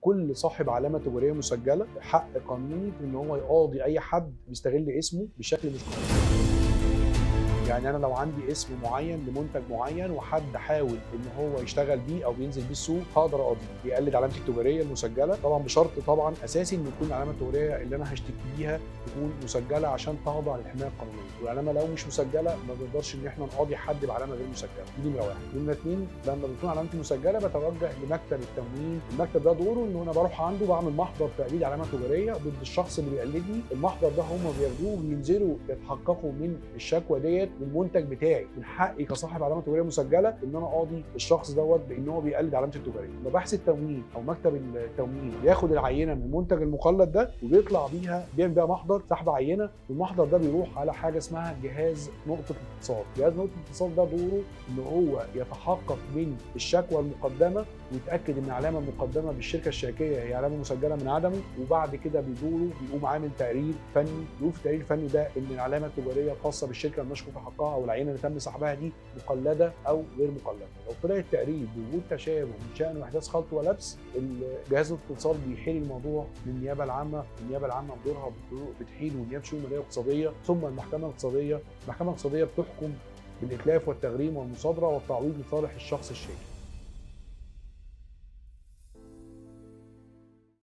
كل صاحب علامه تجاريه مسجله حق قانوني في ان هو يقاضي اي حد بيستغل اسمه بشكل مش قانوني. يعني انا لو عندي اسم معين لمنتج معين وحد حاول ان هو يشتغل بيه او بينزل بيه السوق، هقدر اقاضيه بيقلد علامتي التجاريه المسجله، طبعا بشرط طبعا اساسي ان تكون العلامه التجاريه اللي انا هشتكي بيها تكون مسجله عشان تخضع للحمايه القانونيه، والعلامه لو مش مسجله ما بنقدرش ان احنا نقاضي حد بعلامه غير مسجله. دي نمره واحد. نمره اثنين، لما بتكون علامتي مسجله بتوجه لمكتب التموين، المكتب ده دوره ان انا بروح عنده بعمل محضر تقليد علامه تجاريه ضد الشخص اللي بيقلدني. المحضر ده هم بياخدوه وينزلوا يتحققوا من الشكوى ديت المنتج بتاعي. من حقي كصاحب علامه تجاريه مسجله ان انا اقاضي الشخص دوت بان هو بيقلد علامتي التجاريه. مباحث التموين او مكتب التموين بياخد العينه من المنتج المقلد ده وبيطلع بيها بيعمل بيها محضر سحب عينه، والمحضر ده بيروح على حاجه اسمها جهاز نقطه الاتصال. جهاز نقطه الاتصال ده دوره ان هو يتحقق من الشكوى المقدمه ويتاكد ان العلامه المقدمه بالشركه الشركيه هي علامه مسجله من عدمه، وبعد كده بيقوم عامل تقرير فني. بيقول في التقرير الفني ده ان العلامه التجاريه الخاصه بالشركه المشكوك في حقها او العينه اللي تم سحبها دي مقلده او غير مقلده. لو طلع التقرير بوجود تشابه من شان احداث خلط ولبس، جهاز الاتصال بيحيل الموضوع للنيابه العامه. النيابه العامه بدورها بتحيل ونيابه شؤون ماليه واقتصاديه، ثم المحكمه الاقتصاديه. المحكمه الاقتصاديه بتحكم بالاتلاف والتغريم والمصادره والتعويض لصالح الشخص الشاكي.